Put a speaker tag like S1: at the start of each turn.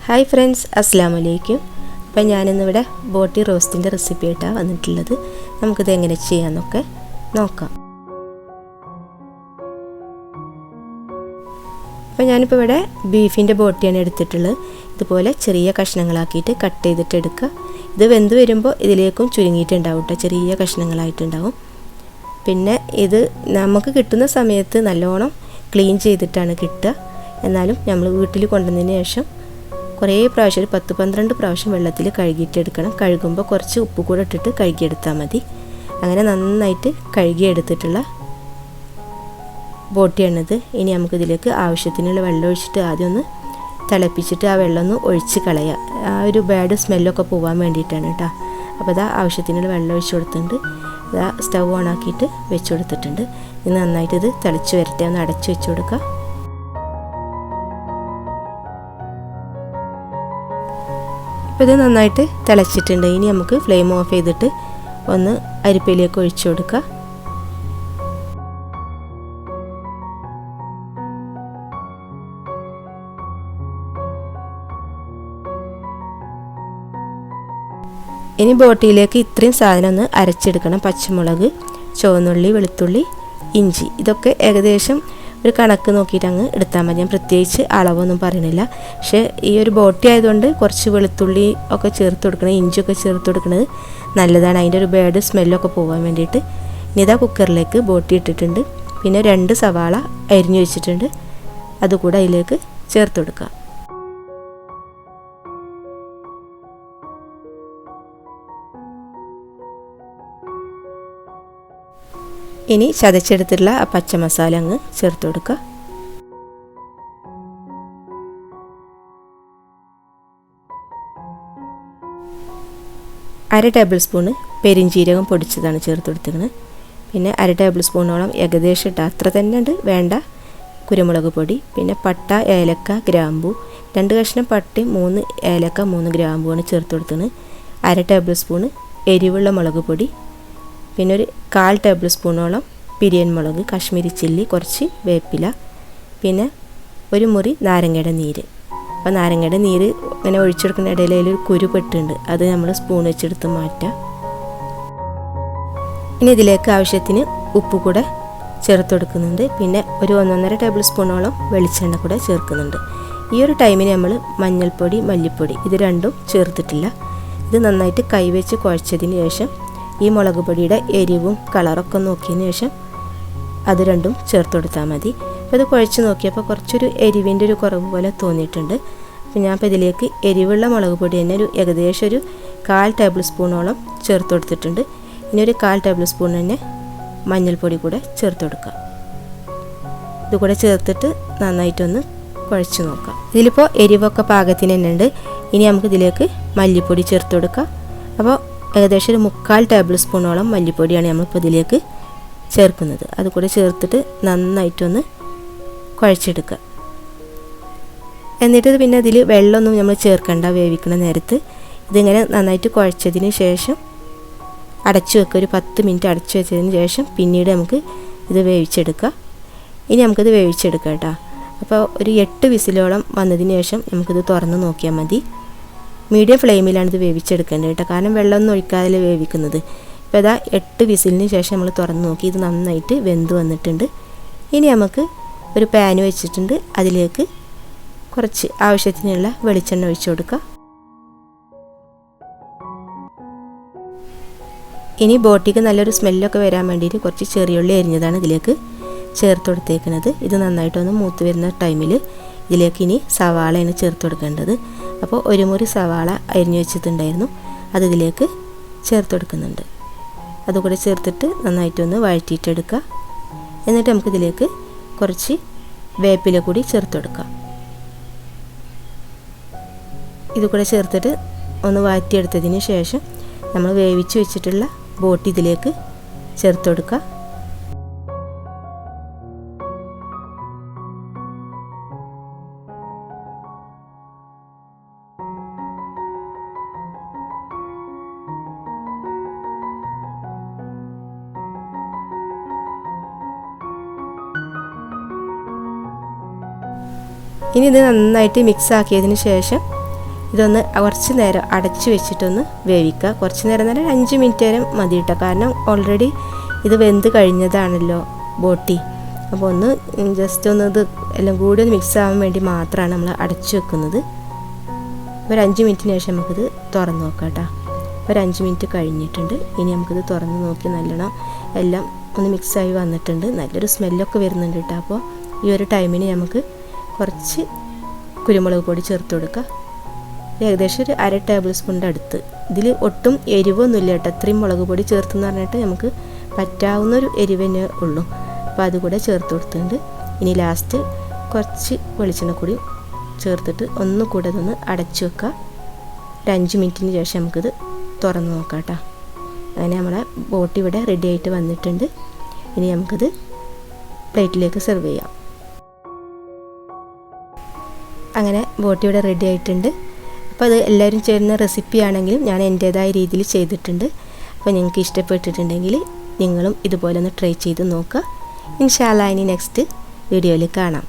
S1: Hi friends, അസ്സലാമു അലൈക്കും. അപ്പം ഞാനിന്നിവിടെ ബോട്ടി റോസ്റ്റിൻ്റെ റെസിപ്പി ആയിട്ടാണ് വന്നിട്ടുള്ളത്. നമുക്കിത് എങ്ങനെ ചെയ്യാമെന്നൊക്കെ നോക്കാം. അപ്പം ഞാനിപ്പോൾ ഇവിടെ ബീഫിൻ്റെ ബോട്ടിയാണ് എടുത്തിട്ടുള്ളത്. ഇതുപോലെ ചെറിയ കഷ്ണങ്ങളാക്കിയിട്ട് കട്ട് ചെയ്തിട്ട് എടുക്കുക. ഇത് വെന്ത് വരുമ്പോൾ ഇതിലേക്കും ചുരുങ്ങിയിട്ടുണ്ടാവും കേട്ടോ, ചെറിയ കഷ്ണങ്ങളായിട്ടുണ്ടാവും. പിന്നെ ഇത് നമുക്ക് കിട്ടുന്ന സമയത്ത് നല്ലോണം ക്ലീൻ ചെയ്തിട്ടാണ് കിട്ടുക. എന്നാലും നമ്മൾ വീട്ടിൽ കൊണ്ടുവന്നതിന് ശേഷം കുറേ പ്രാവശ്യം, ഒരു 10-12 പ്രാവശ്യം വെള്ളത്തിൽ കഴുകിയിട്ടെടുക്കണം. കഴുകുമ്പോൾ കുറച്ച് ഉപ്പ് കൂടെ ഇട്ടിട്ട് കഴുകിയെടുത്താൽ മതി. അങ്ങനെ നന്നായിട്ട് കഴുകിയെടുത്തിട്ടുള്ള ബോട്ടിയാണിത്. ഇനി നമുക്കിതിലേക്ക് ആവശ്യത്തിനുള്ള വെള്ളം ഒഴിച്ചിട്ട് ആദ്യം ഒന്ന് തിളപ്പിച്ചിട്ട് ആ വെള്ളം ഒന്ന് ഒഴിച്ച് കളയുക. ആ ഒരു ബാഡ് സ്മെല്ലൊക്കെ പോകാൻ വേണ്ടിയിട്ടാണ് കേട്ടോ. അപ്പോൾ അതാ ആവശ്യത്തിനുള്ള വെള്ളം ഒഴിച്ച് കൊടുത്തിട്ടുണ്ട്. ഇതാ സ്റ്റൗ ഓൺ ആക്കിയിട്ട് വെച്ച് കൊടുത്തിട്ടുണ്ട്. ഇനി നന്നായിട്ട് ഇത് തിളച്ച് വരട്ടെ, ഒന്ന് അടച്ച് വെച്ച് കൊടുക്കുക. അപ്പോൾ ഇത് നന്നായിട്ട് തിളച്ചിട്ടുണ്ട്. ഇനി നമുക്ക് ഫ്ലെയിം ഓഫ് ചെയ്തിട്ട് ഒന്ന് അരിപ്പയിലേക്ക് ഒഴിച്ചു കൊടുക്കുക. ഇനി ബോട്ടിയിലേക്ക് ഇത്രയും സാധനം ഒന്ന് അരച്ചെടുക്കണം. പച്ചമുളക്, ചുവന്നുള്ളി, വെളുത്തുള്ളി, ഇഞ്ചി, ഇതൊക്കെ ഏകദേശം ഒരു കണക്ക് നോക്കിയിട്ട് അങ്ങ് എടുത്താൽ മതി. ഞാൻ പ്രത്യേകിച്ച് അളവൊന്നും പറയണില്ല. പക്ഷേ ഈ ഒരു ബോട്ടി ആയതുകൊണ്ട് കുറച്ച് വെളുത്തുള്ളി ഒക്കെ ചേർത്ത് കൊടുക്കണം, ഇഞ്ചിയൊക്കെ ചേർത്ത് കൊടുക്കുന്നത് നല്ലതാണ്, അതിൻ്റെ ഒരു ബാഡ് സ്മെല്ലൊക്കെ പോകാൻ വേണ്ടിയിട്ട്. ഇനി ഇതാ കുക്കറിലേക്ക് ബോട്ടി ഇട്ടിട്ടുണ്ട്. പിന്നെ 2 സവാള അരിഞ്ഞു വെച്ചിട്ടുണ്ട്, അതുകൂടെ അതിലേക്ക് ചേർത്ത് കൊടുക്കുക. ഇനി ചതച്ചെടുത്തിട്ടുള്ള ആ പച്ച മസാല അങ്ങ് ചേർത്ത് കൊടുക്കുക. 1/2 ടേബിൾ സ്പൂണ് പെരിഞ്ജീരകം പൊടിച്ചതാണ് ചേർത്ത് കൊടുത്തിരിക്കുന്നത്. പിന്നെ 1/2 ടേബിൾ സ്പൂണോളം ഏകദേശം ഇട്ട്, അത്ര തന്നെ ഉണ്ട് വേണ്ട, കുരുമുളക് പൊടി. പിന്നെ പട്ട, ഏലക്ക, ഗ്രാമ്പൂ, 2 കഷ്ണം പട്ടയും 3 ഏലക്ക 3 ഗ്രാമ്പുമാണ് ചേർത്ത് കൊടുത്തത്. 1/2 ടേബിൾ സ്പൂണ് എരിവുള്ള മുളക് പൊടി. പിന്നെ ഒരു 1/4 ടേബിൾ സ്പൂണോളം പിരിയൻ മുളക്, കാശ്മീരി ചില്ലി, കുറച്ച് വേപ്പില, പിന്നെ ഒരു മുറി നാരങ്ങയുടെ നീര്. അപ്പോൾ നാരങ്ങയുടെ നീര് ഇങ്ങനെ ഒഴിച്ചെടുക്കുന്ന ഇടയിൽ ഒരു കുരു പെട്ടുണ്ട്, അത് നമ്മൾ സ്പൂൺ വെച്ചെടുത്ത് മാറ്റാം. ഇനി ഇതിലേക്ക് ആവശ്യത്തിന് ഉപ്പ് കൂടെ ചേർത്ത് കൊടുക്കുന്നുണ്ട്. പിന്നെ ഒരു 1-1.5 ടേബിൾ സ്പൂണോളം വെളിച്ചെണ്ണ കൂടെ ചേർക്കുന്നുണ്ട്. ഈ ഒരു ടൈമിന് നമ്മൾ മഞ്ഞൾപ്പൊടി, മല്ലിപ്പൊടി ഇത് രണ്ടും ചേർത്തിട്ടില്ല. ഇത് നന്നായിട്ട് കൈവച്ച് കുഴച്ചതിന് ശേഷം ഈ മുളക് പൊടിയുടെ എരിവും കളറൊക്കെ നോക്കിയതിന് ശേഷം അത് രണ്ടും ചേർത്ത് കൊടുത്താൽ മതി. അപ്പോൾ ഇത് കുഴച്ച് നോക്കിയപ്പോൾ കുറച്ചൊരു എരിവിൻ്റെ ഒരു കുറവ് പോലെ തോന്നിയിട്ടുണ്ട്. അപ്പോൾ ഞാൻ ഇപ്പോൾ ഇതിലേക്ക് എരിവുള്ള മുളക് പൊടി തന്നെ ഏകദേശം ഒരു 1/4 ടേബിൾ സ്പൂണോളം ചേർത്ത് കൊടുത്തിട്ടുണ്ട്. ഇനി ഒരു 1/4 ടേബിൾ സ്പൂൺ തന്നെ മഞ്ഞൾപ്പൊടി കൂടെ ചേർത്ത് കൊടുക്കുക. ഇതുകൂടെ ചേർത്തിട്ട് നന്നായിട്ടൊന്ന് കുഴച്ച് നോക്കാം. ഇതിലിപ്പോൾ എരിവൊക്കെ പാകത്തിന് തന്നെ ഉണ്ട്. ഇനി നമുക്കിതിലേക്ക് മല്ലിപ്പൊടി ചേർത്ത് കൊടുക്കാം. അപ്പോൾ ഏകദേശം ഒരു 3/4 ടേബിൾ സ്പൂണോളം മല്ലിപ്പൊടിയാണ് നമ്മളിപ്പോൾ ഇതിലേക്ക് ചേർക്കുന്നത്. അതുകൂടെ ചേർത്തിട്ട് നന്നായിട്ടൊന്ന് കുഴച്ചെടുക്കുക. എന്നിട്ട് പിന്നെ ഇതിൽ വെള്ളമൊന്നും നമ്മൾ ചേർക്കണ്ട. വേവിക്കുന്ന നേരത്ത് ഇതിങ്ങനെ നന്നായിട്ട് കുഴച്ചതിന് ശേഷം അടച്ചു വെക്കുക. ഒരു 10 മിനിറ്റ് അടച്ചു വെച്ചതിന് ശേഷം പിന്നീട് നമുക്ക് ഇത് വേവിച്ചെടുക്കുക. ഇനി നമുക്കിത് വേവിച്ചെടുക്കാം കേട്ടോ. അപ്പോൾ ഒരു 8 വിസിലോളം വന്നതിന് ശേഷം നമുക്കിത് തുറന്ന് നോക്കിയാൽ മതി. മീഡിയം ഫ്ലെയിമിലാണ് ഇത് വേവിച്ചെടുക്കേണ്ടത് കേട്ടോ, കാരണം വെള്ളമൊന്നും ഒഴിക്കാതെ വേവിക്കുന്നത്. ഇപ്പോൾ ഇതാ 8 വിസിലിന് ശേഷം നമ്മൾ തുറന്ന് നോക്കി, ഇത് നന്നായിട്ട് വെന്ത് വന്നിട്ടുണ്ട്. ഇനി നമുക്ക് ഒരു പാൻ വെച്ചിട്ടുണ്ട്, അതിലേക്ക് കുറച്ച് ആവശ്യത്തിനുള്ള വെളിച്ചെണ്ണ ഒഴിച്ചു കൊടുക്കുക. ഇനി ബോട്ടിക്ക് നല്ലൊരു സ്മെല്ലൊക്കെ വരാൻ വേണ്ടിയിട്ട് കുറച്ച് ചെറിയുള്ളി അരിഞ്ഞതാണ് ഇതിലേക്ക് ചേർത്ത് കൊടുത്തേക്കുന്നത്. ഇത് നന്നായിട്ടൊന്ന് മൂത്ത് വരുന്ന ടൈമിൽ ഇതിലേക്ക് ഇനി സവാളയാണ് ചേർത്ത് കൊടുക്കേണ്ടത്. അപ്പോൾ ഒരു മുറി സവാള അരിഞ്ഞു വെച്ചിട്ടുണ്ടായിരുന്നു, അത് ഇതിലേക്ക് ചേർത്ത് കൊടുക്കുന്നുണ്ട്. അതുകൂടെ ചേർത്തിട്ട് നന്നായിട്ടൊന്ന് വഴറ്റിയിട്ടെടുക്കുക. എന്നിട്ട് നമുക്കിതിലേക്ക് കുറച്ച് വേപ്പില കൂടി ചേർത്ത് കൊടുക്കാം. ഇതുകൂടെ ചേർത്തിട്ട് ഒന്ന് വഴറ്റിയെടുത്തതിന് ശേഷം നമ്മൾ വേവിച്ച് വെച്ചിട്ടുള്ള ബോട്ടി ഇതിലേക്ക് ചേർത്ത് കൊടുക്കുക. ഇനി ഇത് നന്നായിട്ട് മിക്സ് ആക്കിയതിന് ശേഷം ഇതൊന്ന് കുറച്ച് നേരം അടച്ച് വെച്ചിട്ടൊന്ന് വേവിക്കുക. കുറച്ച് നേരം തന്നെ 5 മിനിറ്റ് നേരം മതി കേട്ടോ. കാരണം ഓൾറെഡി ഇത് വെന്ത് കഴിഞ്ഞതാണല്ലോ ബോട്ടി. അപ്പോൾ ഒന്ന് ജസ്റ്റ് ഒന്ന് ഇത് എല്ലാം കൂടി ഒന്ന് മിക്സ് ആവാൻ വേണ്ടി മാത്രമാണ് നമ്മൾ അടച്ചു വെക്കുന്നത്. ഒരു 5 മിനിറ്റിന് ശേഷം നമുക്കിത് തുറന്ന് നോക്കാം കേട്ടോ. ഒരു 5 മിനിറ്റ് കഴിഞ്ഞിട്ടുണ്ട്. ഇനി നമുക്കിത് തുറന്ന് നോക്കി നല്ലോണം എല്ലാം ഒന്ന് മിക്സായി വന്നിട്ടുണ്ട്. നല്ലൊരു സ്മെല്ലൊക്കെ വരുന്നുണ്ട് കേട്ടോ. അപ്പോൾ ഈ ഒരു ടൈമിന് നമുക്ക് കുറച്ച് കുരുമുളക് പൊടി ചേർത്ത് കൊടുക്കുക. ഏകദേശം ഒരു 1/2 ടേബിൾ സ്പൂണിൻ്റെ അടുത്ത്. ഇതിൽ ഒട്ടും എരിവൊന്നുമില്ല കേട്ടോ. ഇത്രയും മുളക് പൊടി ചേർത്തെന്ന് പറഞ്ഞിട്ട് നമുക്ക് പറ്റാവുന്നൊരു എരിവേ ഉള്ളൂ. അപ്പോൾ അതുകൂടെ ചേർത്ത് കൊടുത്തിട്ടുണ്ട്. ഇനി ലാസ്റ്റ് കുറച്ച് വെളിച്ചെണ്ണ കൂടി ചേർത്തിട്ട് ഒന്നുകൂടെ ഇതൊന്ന് അടച്ചു വെക്കുക. ഒരു 5 മിനിറ്റിന് ശേഷം നമുക്കിത് തുറന്ന് നോക്കാം കേട്ടോ. അങ്ങനെ നമ്മളെ ബോട്ടി ഇവിടെ റെഡി ആയിട്ട് വന്നിട്ടുണ്ട്. ഇനി നമുക്കിത് പ്ലേറ്റിലേക്ക് സെർവ് ചെയ്യാം. അങ്ങനെ ബോട്ടി ഇവിടെ റെഡി ആയിട്ടുണ്ട്. അപ്പോൾ അത് എല്ലാവരും ചേരുന്ന റെസിപ്പി ആണെങ്കിലും ഞാൻ എൻ്റേതായ രീതിയിൽ ചെയ്തിട്ടുണ്ട്. അപ്പോൾ നിങ്ങൾക്ക് ഇഷ്ടപ്പെട്ടിട്ടുണ്ടെങ്കിൽ നിങ്ങളും ഇതുപോലെ ഒന്ന് ട്രൈ ചെയ്ത് നോക്കുക. ഇൻഷാ അല്ലാഹ് ഇനി നെക്സ്റ്റ് വീഡിയോയിൽ കാണാം.